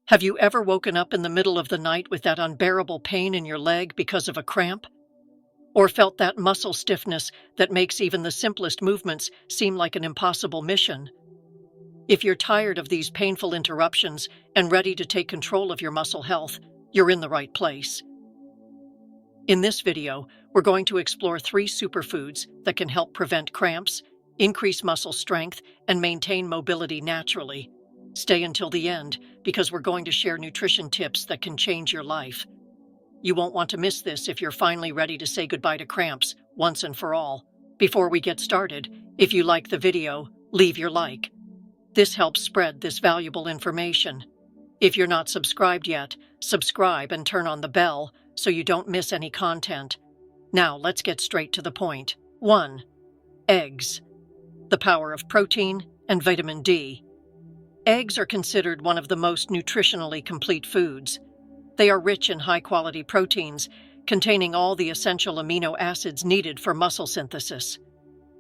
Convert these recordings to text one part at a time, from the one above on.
Have you ever woken up in the middle of the night with that unbearable pain in your leg because of a cramp? Or felt that muscle stiffness that makes even the simplest movements seem like an impossible mission? If you're tired of these painful interruptions and ready to take control of your muscle health, you're in the right place. In this video, we're going to explore 3 superfoods that can help prevent cramps, increase muscle strength, and maintain mobility naturally. Stay until the end, because we're going to share nutrition tips that can change your life. You won't want to miss this if you're finally ready to say goodbye to cramps once and for all. Before we get started, if you like the video, leave your like. This helps spread this valuable information. If you're not subscribed yet, subscribe and turn on the bell so you don't miss any content. Now let's get straight to the point. 1. Eggs. The power of protein and vitamin D. Eggs are considered one of the most nutritionally complete foods. They are rich in high-quality proteins, containing all the essential amino acids needed for muscle synthesis.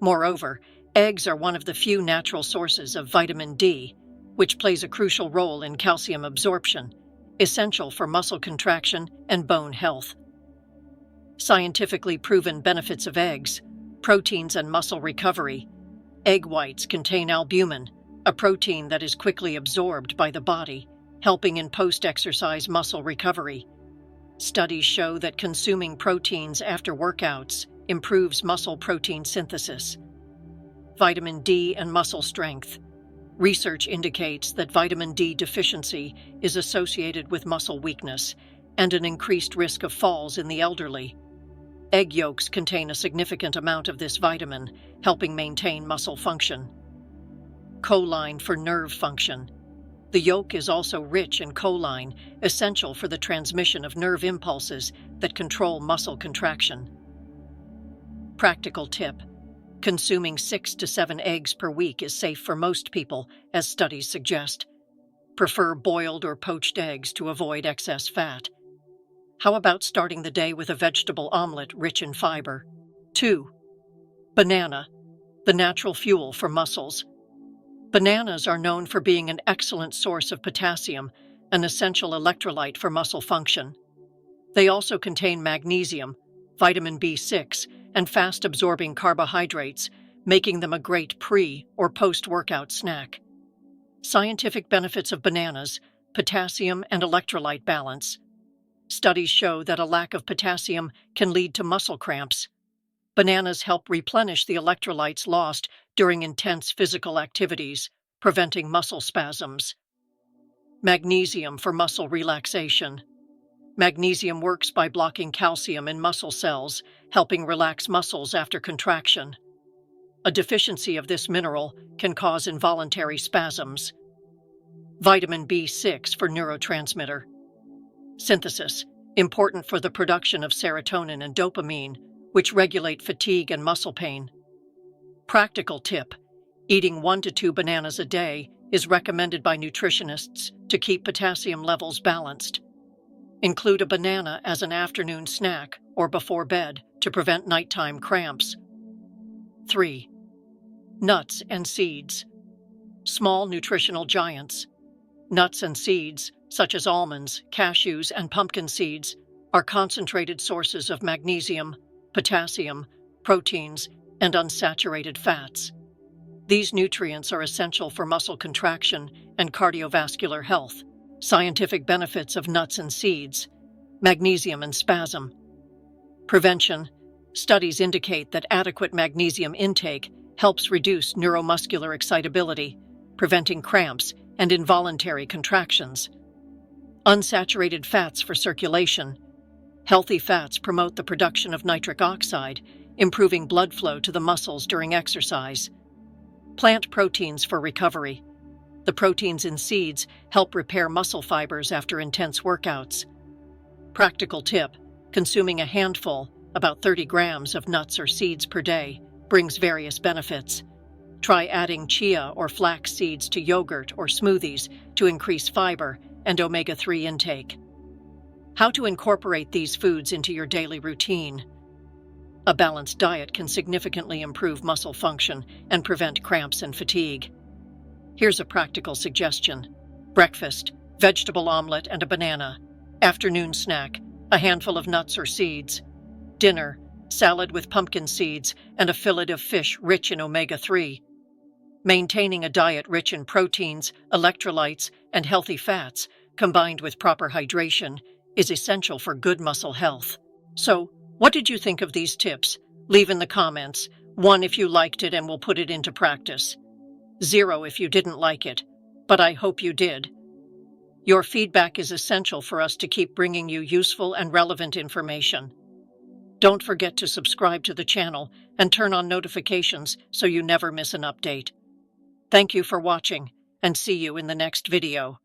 Moreover, eggs are one of the few natural sources of vitamin D, which plays a crucial role in calcium absorption, essential for muscle contraction and bone health. Scientifically proven benefits of eggs: proteins and muscle recovery. Egg whites contain albumin, a protein that is quickly absorbed by the body, helping in post-exercise muscle recovery. Studies show that consuming proteins after workouts improves muscle protein synthesis. Vitamin D and muscle strength. Research indicates that vitamin D deficiency is associated with muscle weakness and an increased risk of falls in the elderly. Egg yolks contain a significant amount of this vitamin, helping maintain muscle function. Choline for nerve function. The yolk is also rich in choline, essential for the transmission of nerve impulses that control muscle contraction. Practical tip: consuming 6 to 7 eggs per week is safe for most people, as studies suggest. Prefer boiled or poached eggs to avoid excess fat. How about starting the day with a vegetable omelet rich in fiber? 2. Banana, the natural fuel for muscles. Bananas are known for being an excellent source of potassium, an essential electrolyte for muscle function. They also contain magnesium, vitamin B6, and fast-absorbing carbohydrates, making them a great pre- or post-workout snack. Scientific benefits of bananas: potassium and electrolyte balance. Studies show that a lack of potassium can lead to muscle cramps. Bananas help replenish the electrolytes lost during intense physical activities, preventing muscle spasms. Magnesium for muscle relaxation. Magnesium works by blocking calcium in muscle cells, helping relax muscles after contraction. A deficiency of this mineral can cause involuntary spasms. Vitamin B6 for neurotransmitter synthesis, important for the production of serotonin and dopamine, which regulate fatigue and muscle pain. Practical tip: eating 1 to 2 bananas a day is recommended by nutritionists to keep potassium levels balanced. Include a banana as an afternoon snack or before bed to prevent nighttime cramps. 3. Nuts and seeds. Small nutritional giants. Nuts and seeds, such as almonds, cashews, and pumpkin seeds, are concentrated sources of magnesium, potassium, proteins, and unsaturated fats. These nutrients are essential for muscle contraction and cardiovascular health. Scientific benefits of nuts and seeds: magnesium and spasm. Prevention. Studies indicate that adequate magnesium intake helps reduce neuromuscular excitability, preventing cramps and involuntary contractions. Unsaturated fats for circulation. Healthy fats promote the production of nitric oxide, improving blood flow to the muscles during exercise. Plant proteins for recovery. The proteins in seeds help repair muscle fibers after intense workouts. Practical tip: consuming a handful, about 30 grams of nuts or seeds per day, brings various benefits. Try adding chia or flax seeds to yogurt or smoothies to increase fiber and omega-3 intake. How to incorporate these foods into your daily routine. A balanced diet can significantly improve muscle function and prevent cramps and fatigue. Here's a practical suggestion. Breakfast: vegetable omelet and a banana. Afternoon snack, a handful of nuts or seeds. Dinner, salad with pumpkin seeds and a fillet of fish rich in omega-3. Maintaining a diet rich in proteins, electrolytes, and healthy fats, combined with proper hydration, is essential for good muscle health. So, what did you think of these tips? Leave in the comments. 1 if you liked it and will put it into practice. 0 if you didn't like it, but I hope you did. Your feedback is essential for us to keep bringing you useful and relevant information. Don't forget to subscribe to the channel and turn on notifications so you never miss an update. Thank you for watching, and see you in the next video.